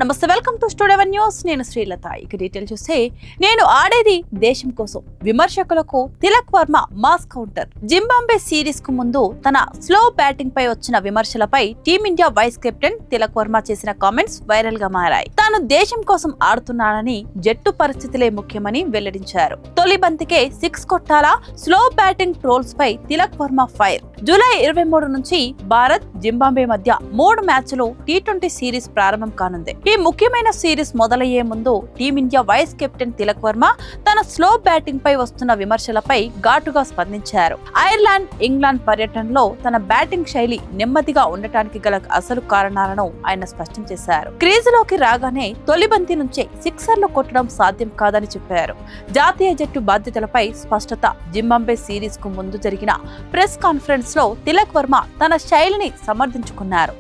నమస్తే, welcome to studio one news. నేను శ్రీలత. ఇక డీటెయిల్ చూస్తే, నేను ఆడేది దేశం కోసం. విమర్శకులకు Tilak Varma mass counter. Zimbabwe series కు ముందు తన స్లో బ్యాటింగ్ పై వచ్చిన విమర్శలపై team India vice captain Tilak Varma చేసిన కామెంట్స్ వైరల్ గా మారాయి. తాను దేశం కోసం ఆడుతున్నానని, జట్టు పరిస్థితులే ముఖ్యమని వెల్లడించారు. తొలి బంతికే 6 కొట్టాలా? స్లో బ్యాటింగ్ ట్రోల్స్ పై తిలక్ వర్మ ఫైర్. జూలై 23 నుంచి భారత్ జింబాబ్వే మధ్య 3 మ్యాచ్లు టీ20 సిరీస్ ప్రారంభం కానుంది. ఈ ముఖ్యమైన సిరీస్ మొదలయ్యే ముందు team india vice captain Tilak Varma తన స్లో బ్యాటింగ్ పై వస్తున్న విమర్శలపై ఘాటుగా స్పందించారు. ఐర్లాండ్, ఇంగ్లాండ్ పర్యటనలో తన బ్యాటింగ్ శైలి నెమ్మదిగా ఉండటానికి గల అసలు కారణాలను ఆయన స్పష్టం చేశారు. క్రీజులోకి రాగానే తొలి బంతి నుంచే సిక్సర్లు కొట్టడం సాధ్యం కాదని చెప్పారు. జాతీయ జట్టు బాధ్యతలపై స్పష్టత. జింబాబ్వే సిరీస్ కు ముందు జరిగిన ప్రెస్ కాన్ఫరెన్స్ లో తిలక్ వర్మ తన శైలిని సమర్థించుకున్నారు.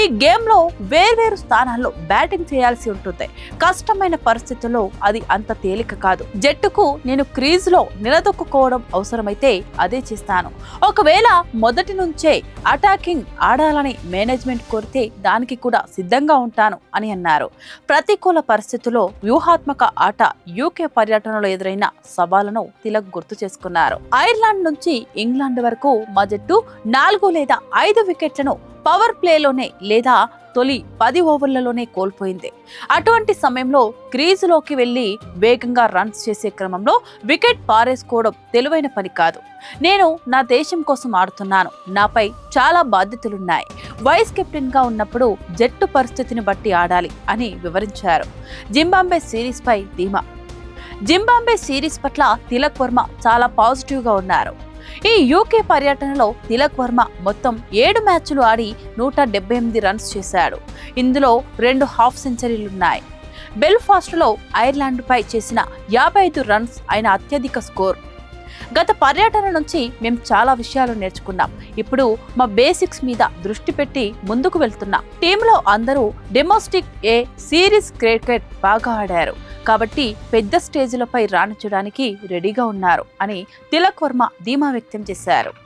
ఈ గేమ్ లో వేర్వేరు స్థానాల్లో బ్యాటింగ్ చేయాల్సి ఉంటుంది. కష్టమైన పరిస్థితుల్లో అది అంత తేలిక కాదు. జట్టుకు నేను క్రీజ్ లో నిలదొక్కుకోవడం అవసరమైతే అదే చేస్తాను. ఒకవేళ మొదటి నుంచే అటాకింగ్ ఆడాలని మేనేజ్మెంట్ కోరితే దానికి కూడా సిద్ధంగా ఉంటాను అని అన్నారు. ప్రతికూల పరిస్థితుల్లో వ్యూహాత్మక ఆట. యూకే పర్యటనలో ఎదురైన సవాళ్లను తిలక్ గుర్తు చేసుకున్నారు. ఐర్లాండ్ నుంచి ఇంగ్లాండ్ వరకు మా జట్టు 4 లేదా 5 వికెట్లను పవర్ ప్లేలోనే లేదా తొలి 10 ఓవర్లలోనే కోల్పోయింది. అటువంటి సమయంలో క్రీజులోకి వెళ్లి వేగంగా రన్స్ చేసే క్రమంలో వికెట్ పారేసుకోవడం తెలివైన పని కాదు. నేను నా దేశం కోసం ఆడుతున్నాను. నాపై చాలా బాధ్యతలున్నాయి. వైస్ కెప్టెన్ గా ఉన్నప్పుడు జట్టు పరిస్థితిని బట్టి ఆడాలి అని వివరించారు. జింబాబ్వే సిరీస్ పై ధీమా. జింబాబ్వే సిరీస్ పట్ల తిలక్ వర్మ చాలా పాజిటివ్ గా ఉన్నారు. ఈ యూకే పర్యటనలో తిలక్ వర్మ మొత్తం 7 మ్యాచ్లు ఆడి 178 రన్స్ చేశాడు. ఇందులో 2 హాఫ్ సెంచరీలున్నాయి. బెల్ఫాస్ట్ లో ఐర్లాండ్ పై చేసిన 55 రన్స్ ఆయన అత్యధిక స్కోర్. గత పర్యటన నుంచి మేము చాలా విషయాలు నేర్చుకున్నాం. ఇప్పుడు మా బేసిక్స్ మీద దృష్టి పెట్టి ముందుకు వెళ్తున్నాం. టీంలో అందరూ డొమెస్టిక్ సిరీస్ క్రికెట్ బాగా ఆడారు కాబట్టి పెద్ద స్టేజ్లపై రాణించడానికి రెడీగా ఉన్నారు అని తిలక్ వర్మ ధీమా వ్యక్తం చేశారు.